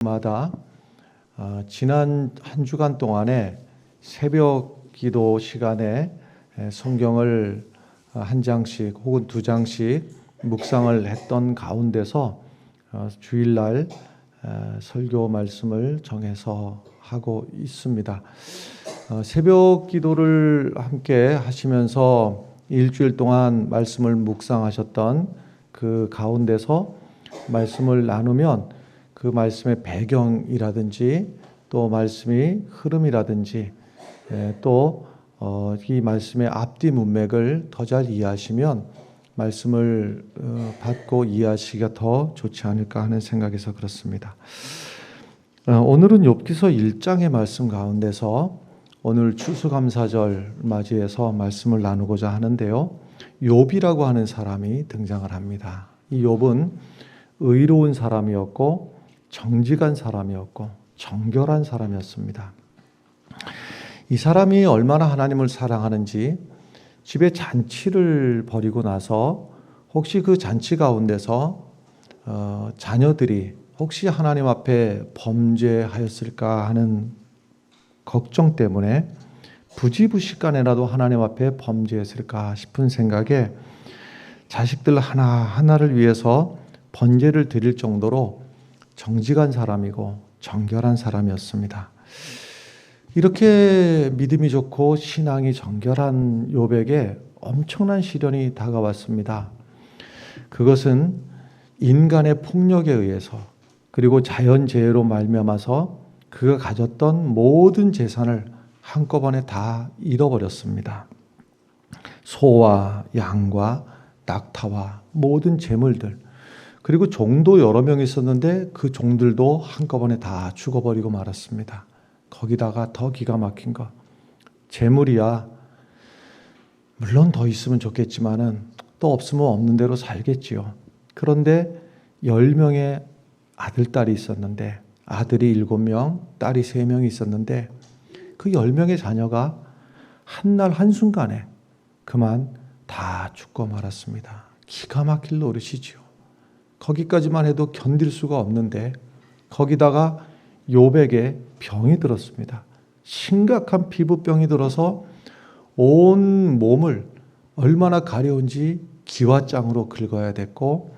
마다 지난 한 주간 동안에 새벽 기도 시간에 성경을 한 장씩 혹은 두 장씩 묵상을 했던 가운데서 주일날 설교 말씀을 정해서 하고 있습니다. 새벽 기도를 함께 하시면서 일주일 동안 말씀을 묵상하셨던 그 가운데서 말씀을 나누면 그 말씀의 배경이라든지 또 말씀의 흐름이라든지 또 이 말씀의 앞뒤 문맥을 더 잘 이해하시면 말씀을 받고 이해하시기가 더 좋지 않을까 하는 생각에서 그렇습니다. 오늘은 욥기서 1장의 말씀 가운데서 오늘 추수감사절 맞이해서 말씀을 나누고자 하는데요. 욥이라고 하는 사람이 등장을 합니다. 이 욥은 의로운 사람이었고 정직한 사람이었고 정결한 사람이었습니다. 이 사람이 얼마나 하나님을 사랑하는지 집에 잔치를 벌이고 나서 혹시 그 잔치 가운데서 자녀들이 혹시 하나님 앞에 범죄하였을까 하는 걱정 때문에 부지부식간에라도 하나님 앞에 범죄했을까 싶은 생각에 자식들 하나하나를 위해서 번제를 드릴 정도로 정직한 사람이고 정결한 사람이었습니다. 이렇게 믿음이 좋고 신앙이 정결한 욥에게 엄청난 시련이 다가왔습니다. 그것은 인간의 폭력에 의해서 그리고 자연재해로 말미암아서 그가 가졌던 모든 재산을 한꺼번에 다 잃어버렸습니다. 소와 양과 낙타와 모든 재물들, 그리고 종도 여러 명 있었는데 그 종들도 한꺼번에 다 죽어버리고 말았습니다. 거기다가 더 기가 막힌 거, 재물이야 물론 더 있으면 좋겠지만은 또 없으면 없는 대로 살겠지요. 그런데 10명의 아들, 딸이 있었는데 아들이 7명, 딸이 3명이 있었는데 그 10명의 자녀가 한날 한순간에 그만 다 죽고 말았습니다. 기가 막힐 노릇이지요. 거기까지만 해도 견딜 수가 없는데 거기다가 욥에게 병이 들었습니다. 심각한 피부병이 들어서 온 몸을 얼마나 가려운지 기와장으로 긁어야 됐고,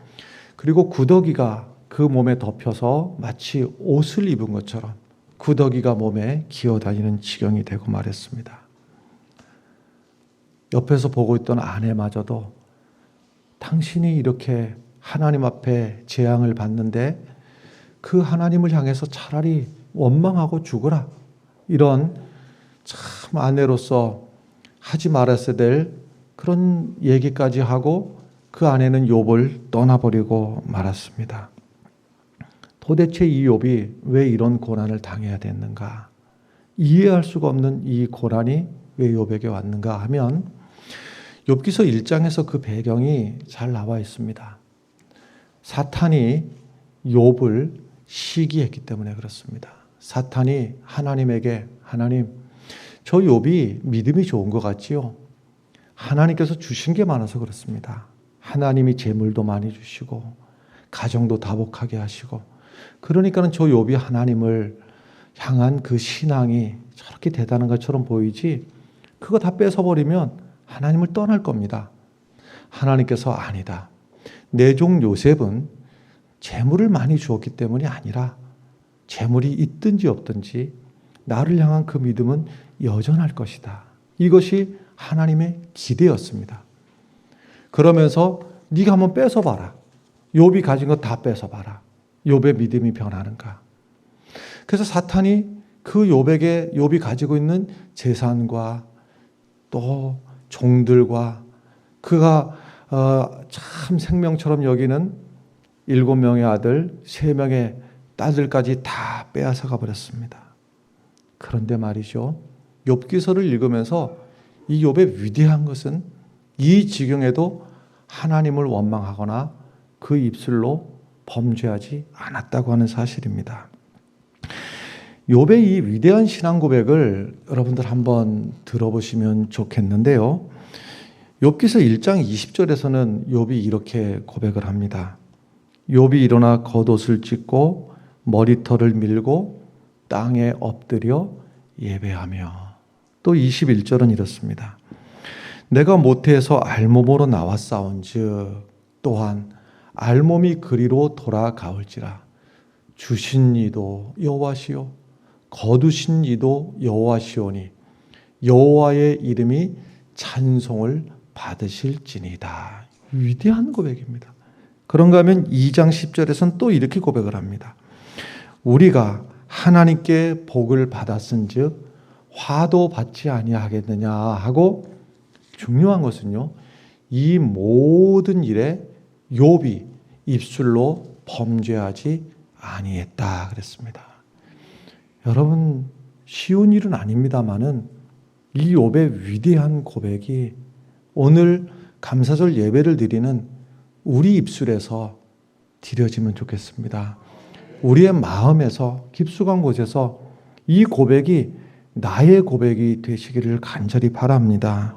그리고 구더기가 그 몸에 덮여서 마치 옷을 입은 것처럼 구더기가 몸에 기어다니는 지경이 되고 말했습니다. 옆에서 보고 있던 아내마저도 당신이 이렇게 하나님 앞에 재앙을 받는데 그 하나님을 향해서 차라리 원망하고 죽어라, 이런 참 아내로서 하지 말았어야 될 그런 얘기까지 하고 그 아내는 욥을 떠나버리고 말았습니다. 도대체 이 욥이 왜 이런 고난을 당해야 됐는가, 이해할 수가 없는 이 고난이 왜 욥에게 왔는가 하면 욥기서 1장에서 그 배경이 잘 나와 있습니다. 사탄이 욥을 시기했기 때문에 그렇습니다. 사탄이 하나님에게, 하나님, 저 욥이 믿음이 좋은 것 같지요? 하나님께서 주신 게 많아서 그렇습니다. 하나님이 재물도 많이 주시고 가정도 다복하게 하시고, 그러니까는 저 욥이 하나님을 향한 그 신앙이 저렇게 대단한 것처럼 보이지, 그거 다 뺏어버리면 하나님을 떠날 겁니다. 하나님께서 아니다, 내 종 요셉은 재물을 많이 주었기 때문이 아니라 재물이 있든지 없든지 나를 향한 그 믿음은 여전할 것이다. 이것이 하나님의 기대였습니다. 그러면서 네가 한번 뺏어봐라. 욥이 가진 거 다 뺏어봐라. 욥의 믿음이 변하는가. 그래서 사탄이 그 욥에게 욥이 가지고 있는 재산과 또 종들과 그가 참 생명처럼 여기는 7명의 아들, 3명의 딸들까지 다 빼앗아가 버렸습니다. 그런데 말이죠, 욥기서를 읽으면서 이 욥의 위대한 것은 이 지경에도 하나님을 원망하거나 그 입술로 범죄하지 않았다고 하는 사실입니다. 욥의 이 위대한 신앙 고백을 여러분들 한번 들어보시면 좋겠는데요. 욥기서 1장 20절에서는 욥이 이렇게 고백을 합니다. 욥이 일어나 겉옷을 찢고 머리털을 밀고 땅에 엎드려 예배하며. 또 21절은 이렇습니다. 내가 모태에서 알몸으로 나왔사온즉 또한 알몸이 그리로 돌아가올지라. 주신 이도 여호와시요 거두신 이도 여호와시오니 여호와의 이름이 찬송을 받으실지니다. 위대한 고백입니다. 그런가 하면 2장 10절에서는 또 이렇게 고백을 합니다. 우리가 하나님께 복을 받았은즉 화도 받지 아니하겠느냐 하고, 중요한 것은요, 이 모든 일에 욥이 입술로 범죄하지 아니했다 그랬습니다. 여러분, 쉬운 일은 아닙니다만은 이 욥의 위대한 고백이 오늘 감사절 예배를 드리는 우리 입술에서 드려지면 좋겠습니다. 우리의 마음에서 깊숙한 곳에서 이 고백이 나의 고백이 되시기를 간절히 바랍니다.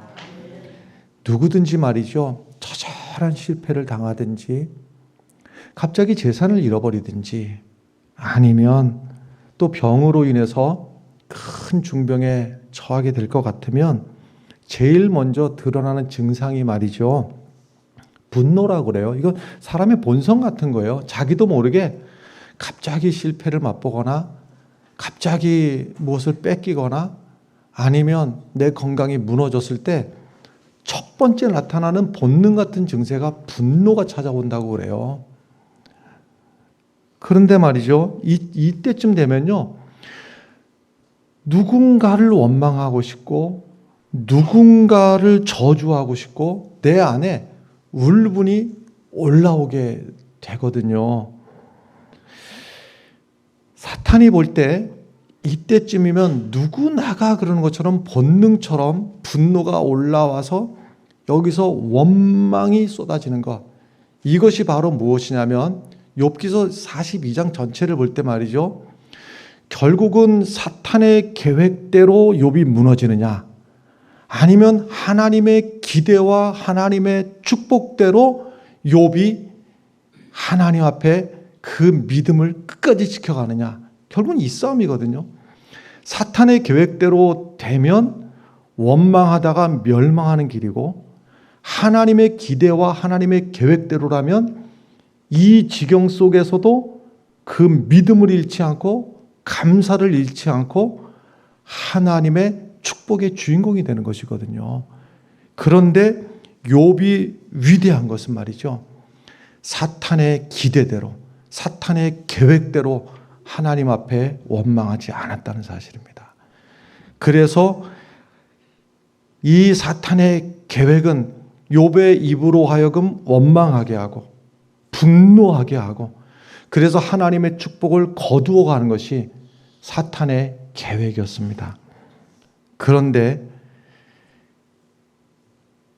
누구든지 말이죠, 처절한 실패를 당하든지 갑자기 재산을 잃어버리든지 아니면 또 병으로 인해서 큰 중병에 처하게 될 것 같으면 제일 먼저 드러나는 증상이 말이죠, 분노라고 그래요. 이건 사람의 본성 같은 거예요. 자기도 모르게 갑자기 실패를 맛보거나 갑자기 무엇을 뺏기거나 아니면 내 건강이 무너졌을 때 첫 번째 나타나는 본능 같은 증세가 분노가 찾아온다고 그래요. 그런데 말이죠, 이때쯤 되면요, 누군가를 원망하고 싶고 누군가를 저주하고 싶고 내 안에 울분이 올라오게 되거든요. 사탄이 볼 때 이때쯤이면 누구나가 그러는 것처럼 본능처럼 분노가 올라와서 여기서 원망이 쏟아지는 것, 이것이 바로 무엇이냐면 욥기서 42장 전체를 볼 때 말이죠, 결국은 사탄의 계획대로 욥이 무너지느냐 아니면 하나님의 기대와 하나님의 축복대로 욥이 하나님 앞에 그 믿음을 끝까지 지켜가느냐, 결국은 이 싸움이거든요. 사탄의 계획대로 되면 원망하다가 멸망하는 길이고, 하나님의 기대와 하나님의 계획대로라면 이 지경 속에서도 그 믿음을 잃지 않고 감사를 잃지 않고 하나님의 축복의 주인공이 되는 것이거든요. 그런데 욥이 위대한 것은 말이죠, 사탄의 기대대로 사탄의 계획대로 하나님 앞에 원망하지 않았다는 사실입니다. 그래서 이 사탄의 계획은 욥의 입으로 하여금 원망하게 하고 분노하게 하고, 그래서 하나님의 축복을 거두어 가는 것이 사탄의 계획이었습니다. 그런데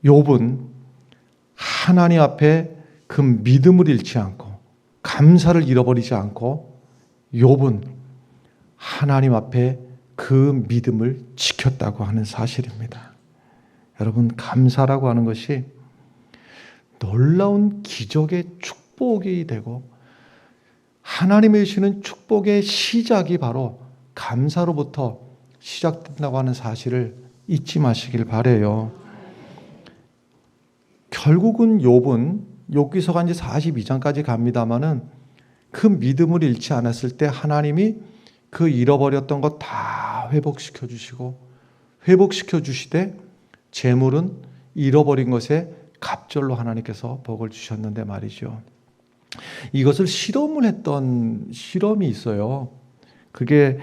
욥은 하나님 앞에 그 믿음을 잃지 않고 감사를 잃어버리지 않고 욥은 하나님 앞에 그 믿음을 지켰다고 하는 사실입니다. 여러분, 감사라고 하는 것이 놀라운 기적의 축복이 되고 하나님의 주시는 축복의 시작이 바로 감사로부터 시작된다고 하는 사실을 잊지 마시길 바라요. 결국은 욥은 욥기서가 이제 42장까지 갑니다마는 그 믿음을 잃지 않았을 때 하나님이 그 잃어버렸던 것 다 회복시켜 주시고, 회복시켜 주시되 재물은 잃어버린 것에 갑절로 하나님께서 복을 주셨는데 말이죠, 이것을 실험을 했던 실험이 있어요. 그게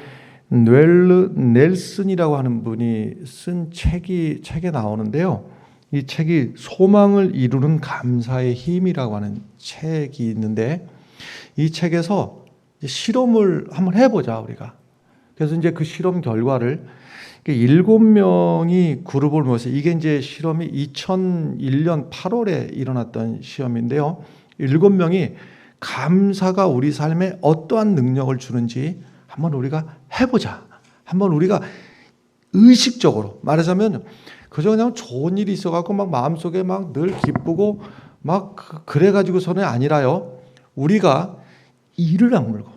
넬슨이라고 하는 분이 쓴 책에 나오는데요, 이 책이 소망을 이루는 감사의 힘이라고 하는 책이 있는데, 이 책에서 실험을 한번 해보자 우리가. 그래서 이제 그 실험 결과를 7명이 그룹을 모여서, 이게 이제 실험이 2001년 8월에 일어났던 시험인데요, 7명이 감사가 우리 삶에 어떠한 능력을 주는지 한번 우리가 해보자. 한번 우리가 의식적으로 말하자면 그저 그냥 좋은 일이 있어갖고 막 마음속에 막 늘 기쁘고 막 그래가지고서는 아니라요, 우리가 이를 악물고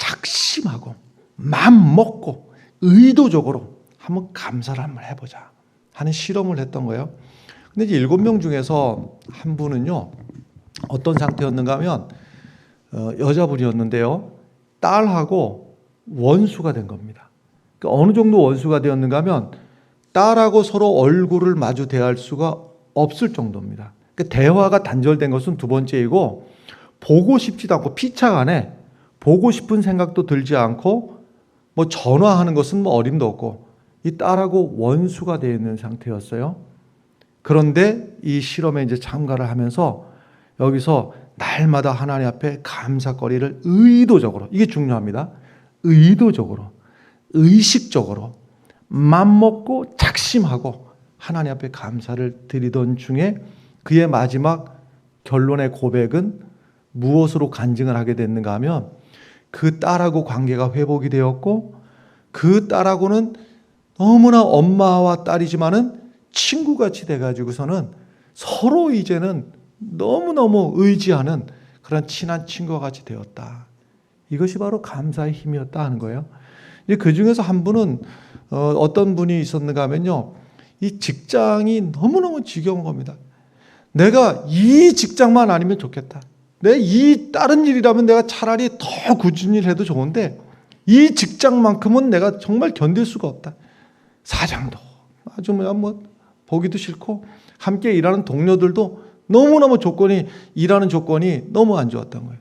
작심하고 마음 먹고 의도적으로 한번 감사를 한번 해보자 하는 실험을 했던 거예요. 근데 이제 7명 중에서 한 분은요, 어떤 상태였는가 하면 여자분이었는데요, 딸하고 원수가 된 겁니다. 그러니까 어느 정도 원수가 되었는가 하면 딸하고 서로 얼굴을 마주 대할 수가 없을 정도입니다. 그러니까 대화가 단절된 것은 두 번째이고, 보고 싶지도 않고 피차간에 보고 싶은 생각도 들지 않고 뭐 전화하는 것은 뭐 어림도 없고 이 딸하고 원수가 되어 있는 상태였어요. 그런데 이 실험에 이제 참가를 하면서 여기서 날마다 하나님 앞에 감사거리를 의도적으로, 이게 중요합니다. 의도적으로, 의식적으로 맘먹고 작심하고 하나님 앞에 감사를 드리던 중에 그의 마지막 결론의 고백은 무엇으로 간증을 하게 됐는가 하면 그 딸하고 관계가 회복이 되었고, 그 딸하고는 너무나 엄마와 딸이지만은 친구같이 돼가지고서는 서로 이제는 너무너무 의지하는 그런 친한 친구와 같이 되었다. 이것이 바로 감사의 힘이었다 하는 거예요. 그 중에서 한 분은 어떤 분이 있었는가 하면요, 이 직장이 너무너무 지겨운 겁니다. 내가 이 직장만 아니면 좋겠다. 내 이 다른 일이라면 내가 차라리 더 꾸준히 해도 좋은데 이 직장만큼은 내가 정말 견딜 수가 없다. 사장도 아주 뭐 보기도 싫고 함께 일하는 동료들도 너무너무 일하는 조건이 너무 안 좋았던 거예요.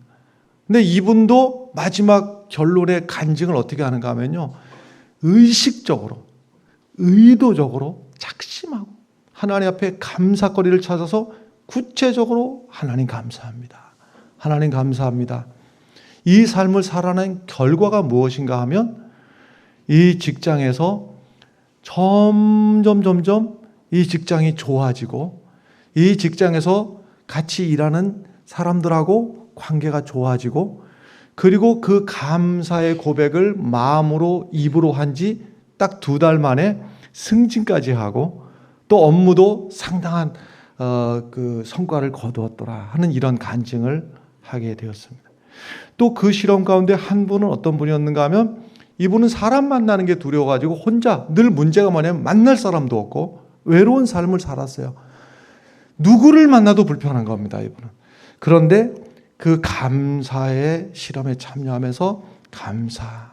근데 이분도 마지막 결론의 간증을 어떻게 하는가 하면요, 의식적으로, 의도적으로 작심하고 하나님 앞에 감사거리를 찾아서 구체적으로 하나님 감사합니다. 하나님 감사합니다. 이 삶을 살아낸 결과가 무엇인가 하면 이 직장에서 점점 이 직장이 좋아지고 이 직장에서 같이 일하는 사람들하고 관계가 좋아지고, 그리고 그 감사의 고백을 마음으로 입으로 한 지 딱 2달 만에 승진까지 하고 또 업무도 상당한 그 성과를 거두었더라 하는 이런 간증을 하게 되었습니다. 또 그 실험 가운데 한 분은 어떤 분이었는가 하면 이분은 사람 만나는 게 두려워가지고 혼자, 늘 문제가 뭐냐면 만날 사람도 없고 외로운 삶을 살았어요. 누구를 만나도 불편한 겁니다, 이분은. 그런데 그 감사의 실험에 참여하면서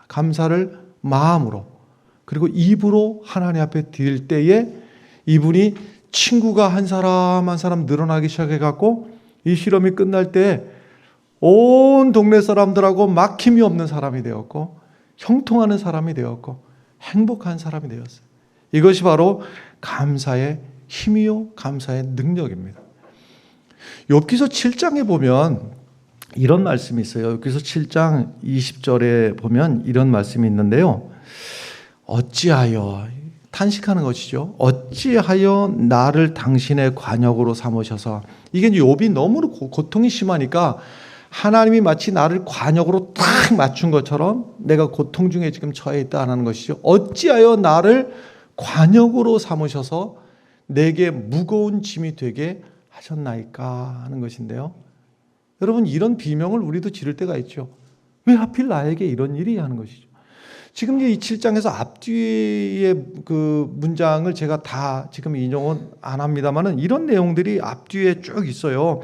감사를 마음으로 그리고 입으로 하나님 앞에 드릴 때에 이분이 친구가 한 사람 한 사람 늘어나기 시작해갖고 이 실험이 끝날 때 온 동네 사람들하고 막힘이 없는 사람이 되었고 형통하는 사람이 되었고 행복한 사람이 되었어요. 이것이 바로 감사의 힘이요 감사의 능력입니다. 욥기서 7장에 보면 이런 말씀이 있어요. 욥기서 7장 20절에 보면 이런 말씀이 있는데요. 어찌하여, 탄식하는 것이죠. 어찌하여 나를 당신의 관역으로 삼으셔서, 이게 욥이 너무 고통이 심하니까 하나님이 마치 나를 관역으로 딱 맞춘 것처럼 내가 고통 중에 지금 처해 있다는 것이죠. 어찌하여 나를 관역으로 삼으셔서 내게 무거운 짐이 되게 하셨나이까 하는 것인데요. 여러분, 이런 비명을 우리도 지를 때가 있죠. 왜 하필 나에게 이런 일이 하는 것이죠. 지금 이 7장에서 앞뒤의 그 문장을 제가 다 지금 인용은 안 합니다만은 이런 내용들이 앞뒤에 쭉 있어요.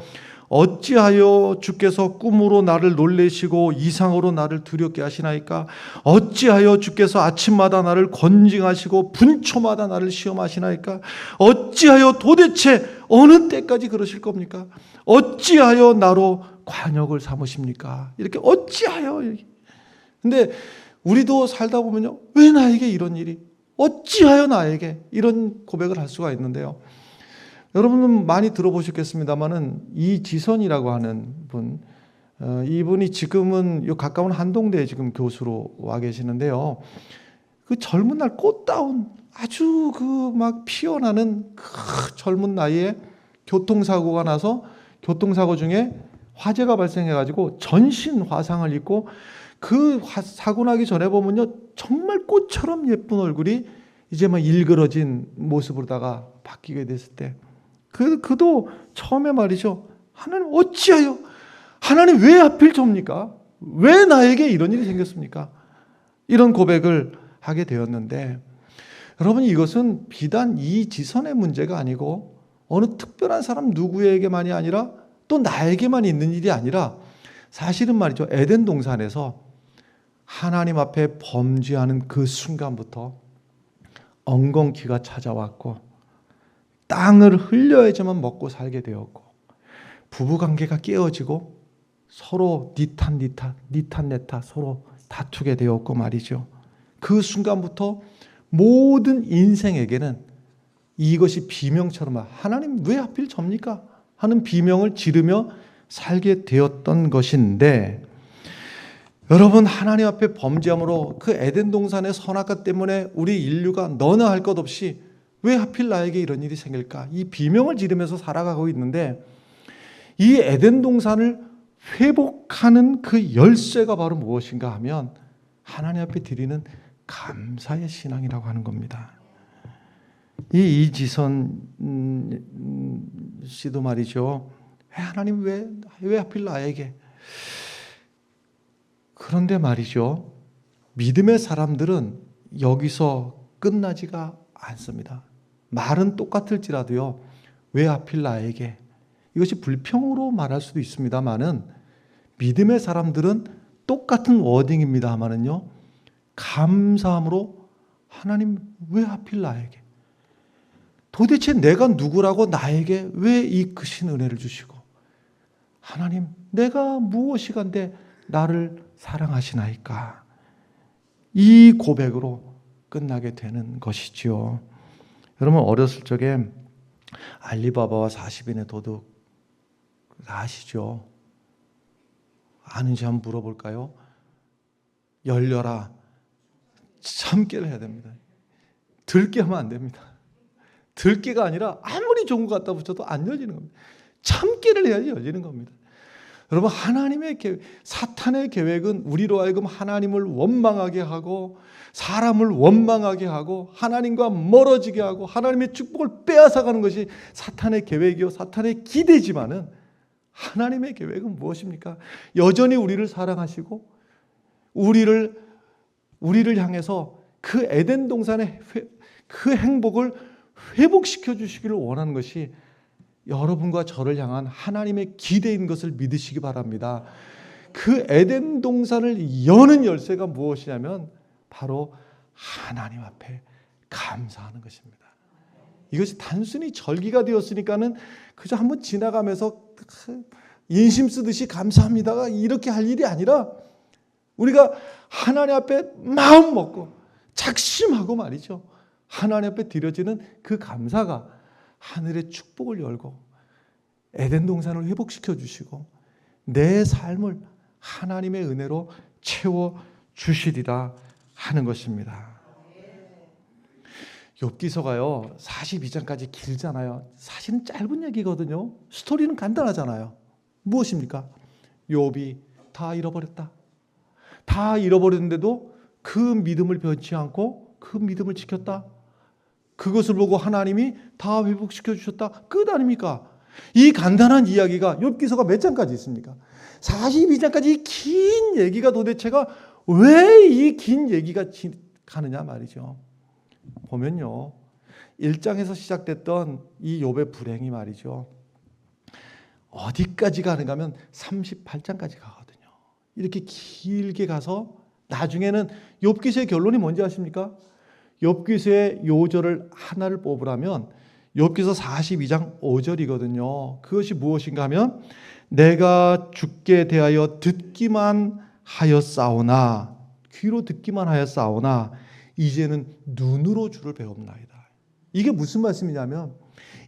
어찌하여 주께서 꿈으로 나를 놀래시고 이상으로 나를 두렵게 하시나이까? 어찌하여 주께서 아침마다 나를 권징하시고 분초마다 나를 시험하시나이까? 어찌하여 도대체 어느 때까지 그러실 겁니까? 어찌하여 나로 관역을 삼으십니까? 이렇게 어찌하여. 근데 우리도 살다 보면요, 왜 나에게 이런 일이, 어찌하여 나에게, 이런 고백을 할 수가 있는데요. 여러분은 많이 들어보셨겠습니다만은 이지선이라고 하는 분, 이분이 지금은 요 가까운 한동대에 지금 교수로 와 계시는데요. 그 젊은 날 꽃다운 아주 그 막 피어나는 그 젊은 나이에 교통사고가 나서 교통사고 중에 화재가 발생해가지고 전신 화상을 입고 그 사고 나기 전에 보면요, 정말 꽃처럼 예쁜 얼굴이 이제 막 일그러진 모습으로다가 바뀌게 됐을 때, 그도 처음에 말이죠. 하나님 어찌하여, 하나님 왜 하필 접니까? 왜 나에게 이런 일이 생겼습니까? 이런 고백을 하게 되었는데, 여러분, 이것은 비단 이지선의 문제가 아니고 어느 특별한 사람 누구에게만이 아니라 또 나에게만 있는 일이 아니라, 사실은 말이죠, 에덴 동산에서 하나님 앞에 범죄하는 그 순간부터 엉겅퀴가 찾아왔고, 땅을 흘려야지만 먹고 살게 되었고, 부부관계가 깨어지고 서로 니 탓 내 탓 서로 다투게 되었고 말이죠. 그 순간부터 모든 인생에게는 이것이 비명처럼 하나님 왜 하필 접니까? 하는 비명을 지르며 살게 되었던 것인데, 여러분, 하나님 앞에 범죄함으로 그 에덴 동산의 선악과 때문에 우리 인류가 너나 할 것 없이 왜 하필 나에게 이런 일이 생길까? 이 비명을 지르면서 살아가고 있는데, 이 에덴 동산을 회복하는 그 열쇠가 바로 무엇인가 하면 하나님 앞에 드리는 감사의 신앙이라고 하는 겁니다. 이 이지선 씨도 말이죠. 하나님 왜 하필 나에게? 그런데 말이죠, 믿음의 사람들은 여기서 끝나지가 않습니다. 말은 똑같을지라도요, 왜 하필 나에게? 이것이 불평으로 말할 수도 있습니다만은, 믿음의 사람들은 똑같은 워딩입니다만은요, 감사함으로 하나님 왜 하필 나에게? 도대체 내가 누구라고 나에게 왜 이 크신 은혜를 주시고, 하나님 내가 무엇이간데 나를 사랑하시나이까? 이 고백으로 끝나게 되는 것이지요. 여러분, 어렸을 적에 알리바바와 40인의 도둑 아시죠? 아는지 한번 물어볼까요? 열려라. 참깨를 해야 됩니다. 들깨 하면 안 됩니다. 들깨가 아니라 아무리 좋은 거 갖다 붙여도 안 열리는 겁니다. 참깨를 해야지 열리는 겁니다. 여러분, 하나님의 계획, 사탄의 계획은 우리로 하여금 하나님을 원망하게 하고, 사람을 원망하게 하고, 하나님과 멀어지게 하고, 하나님의 축복을 빼앗아가는 것이 사탄의 계획이요 사탄의 기대지만은, 하나님의 계획은 무엇입니까? 여전히 우리를 사랑하시고 우리를 향해서 그 에덴 동산의 그 행복을 회복시켜 주시기를 원하는 것이 여러분과 저를 향한 하나님의 기대인 것을 믿으시기 바랍니다. 그 에덴 동산을 여는 열쇠가 무엇이냐면 바로 하나님 앞에 감사하는 것입니다. 이것이 단순히 절기가 되었으니까는 그저 한번 지나가면서 인심 쓰듯이 감사합니다가 이렇게 할 일이 아니라, 우리가 하나님 앞에 마음 먹고 작심하고 말이죠, 하나님 앞에 드려지는 그 감사가 하늘의 축복을 열고 에덴 동산을 회복시켜 주시고 내 삶을 하나님의 은혜로 채워 주시리라 하는 것입니다. 욥기서가요 42장까지 길잖아요. 사실은 짧은 얘기거든요. 스토리는 간단하잖아요. 무엇입니까? 욥이 다 잃어버렸다. 다 잃어버렸는데도 그 믿음을 변치 않고 그 믿음을 지켰다. 그것을 보고 하나님이 다 회복시켜 주셨다. 끝 아닙니까? 이 간단한 이야기가 욥기서가 몇 장까지 있습니까? 42장까지 긴 얘기가 도대체가 왜 이 긴 얘기가 가느냐 말이죠. 보면요, 1장에서 시작됐던 이 욥의 불행이 말이죠, 어디까지 가는가 하면 38장까지 가거든요. 이렇게 길게 가서 나중에는 욥기서의 결론이 뭔지 아십니까? 욥기서의 요절을 하나를 뽑으라면 욥기서 42장 5절이거든요. 그것이 무엇인가 하면, 내가 주께 대하여 듣기만 하였사오나, 귀로 듣기만 하였사오나 이제는 눈으로 주를 배웁나이다. 이게 무슨 말씀이냐면,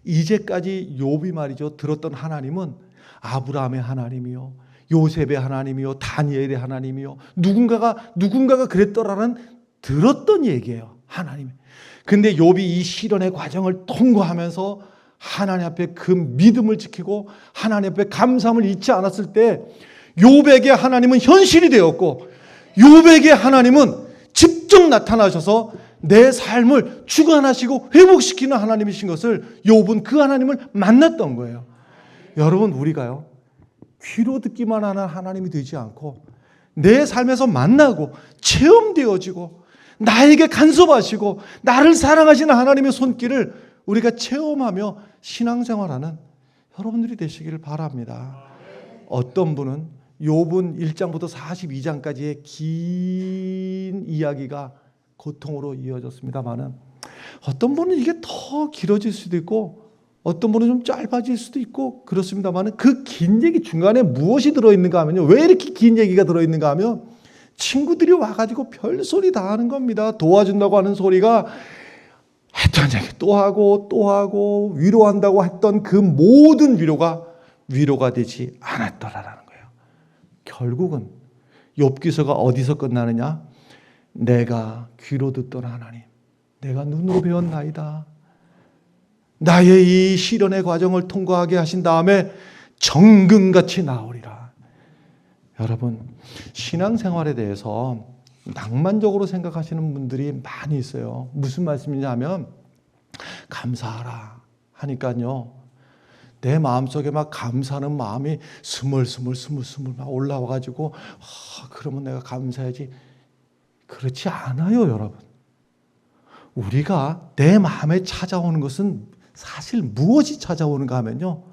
이제까지 욥이 말이죠 들었던 하나님은 아브라함의 하나님이요, 요셉의 하나님이요, 다니엘의 하나님이요, 누군가가 그랬더라는 들었던 얘기예요. 하나님. 근데 욥이 이 시련의 과정을 통과하면서 하나님 앞에 그 믿음을 지키고 하나님 앞에 감사함을 잊지 않았을 때 욥에게 하나님은 현실이 되었고, 욥에게 하나님은 직접 나타나셔서 내 삶을 주관하시고 회복시키는 하나님이신 것을 욥은 그 하나님을 만났던 거예요. 여러분, 우리가요 귀로 듣기만 하는 하나님이 되지 않고 내 삶에서 만나고 체험되어지고 나에게 간섭하시고 나를 사랑하시는 하나님의 손길을 우리가 체험하며 신앙생활하는 여러분들이 되시기를 바랍니다. 어떤 분은 욥은 1장부터 42장까지의 긴 이야기가 고통으로 이어졌습니다만은, 어떤 분은 이게 더 길어질 수도 있고 어떤 분은 좀 짧아질 수도 있고 그렇습니다만, 그 긴 얘기 중간에 무엇이 들어있는가 하면요, 왜 이렇게 긴 얘기가 들어있는가 하면 친구들이 와가지고 별소리 다 하는 겁니다. 도와준다고 하는 소리가 했던 얘기 또 하고 위로한다고 했던 그 모든 위로가 되지 않았더라라는 거예요. 결국은 욥기서가 어디서 끝나느냐? 내가 귀로 듣던 하나님, 내가 눈으로 배웠나이다. 나의 이 시련의 과정을 통과하게 하신 다음에 정금같이 나오리라. 여러분, 신앙생활에 대해서 낭만적으로 생각하시는 분들이 많이 있어요. 무슨 말씀이냐 하면, 감사하라 하니까요, 내 마음속에 막 감사하는 마음이 스물스물 막 올라와가지고 그러면 내가 감사해야지. 그렇지 않아요, 여러분. 우리가 내 마음에 찾아오는 것은 사실 무엇이 찾아오는가 하면요,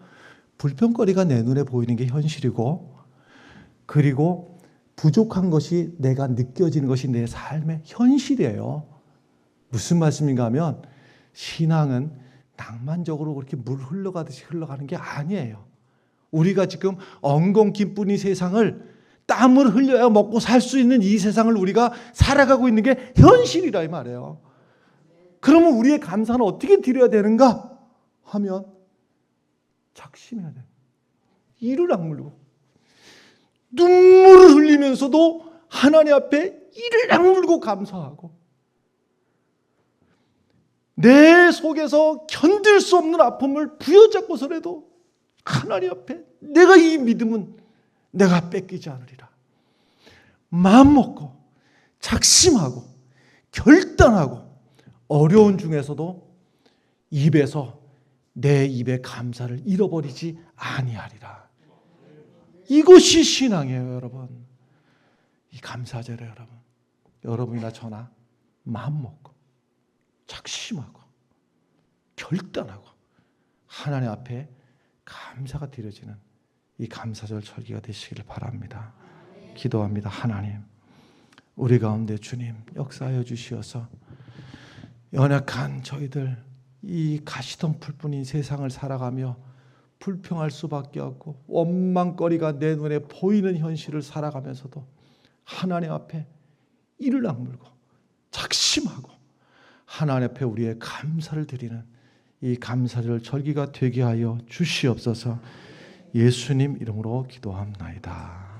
불평거리가 내 눈에 보이는 게 현실이고, 그리고 부족한 것이 내가 느껴지는 것이 내 삶의 현실이에요. 무슨 말씀인가 하면, 신앙은 낭만적으로 그렇게 물 흘러가듯이 흘러가는 게 아니에요. 우리가 지금 엉겅퀴뿐 이 세상을 땀을 흘려야 먹고 살 수 있는 이 세상을 우리가 살아가고 있는 게 현실이라 이 말이에요. 그러면 우리의 감사는 어떻게 드려야 되는가 하면, 작심해야 돼요. 이를 악물고 눈물을 흘리면서도 하나님 앞에 이를 악물고 감사하고, 내 속에서 견딜 수 없는 아픔을 부여잡고서라도 하나님 앞에 내가 이 믿음은 내가 뺏기지 않으리라. 마음 먹고 작심하고 결단하고 어려운 중에서도 입에서 내 입의 감사를 잃어버리지 아니하리라. 이것이 신앙이에요, 여러분. 이 감사절에 여러분이나 저나 마음 먹고 작심하고 결단하고 하나님 앞에 감사가 드려지는 이 감사절 절기가 되시기를 바랍니다. 기도합니다. 하나님, 우리 가운데 주님 역사하여 주시어서 연약한 저희들, 이 가시덤불뿐인 세상을 살아가며 불평할 수밖에 없고 원망거리가 내 눈에 보이는 현실을 살아가면서도 하나님 앞에 이를 악물고 작심하고 하나님 앞에 우리의 감사를 드리는 이 감사절 절기가 되게 하여 주시옵소서. 예수님 이름으로 기도합나이다.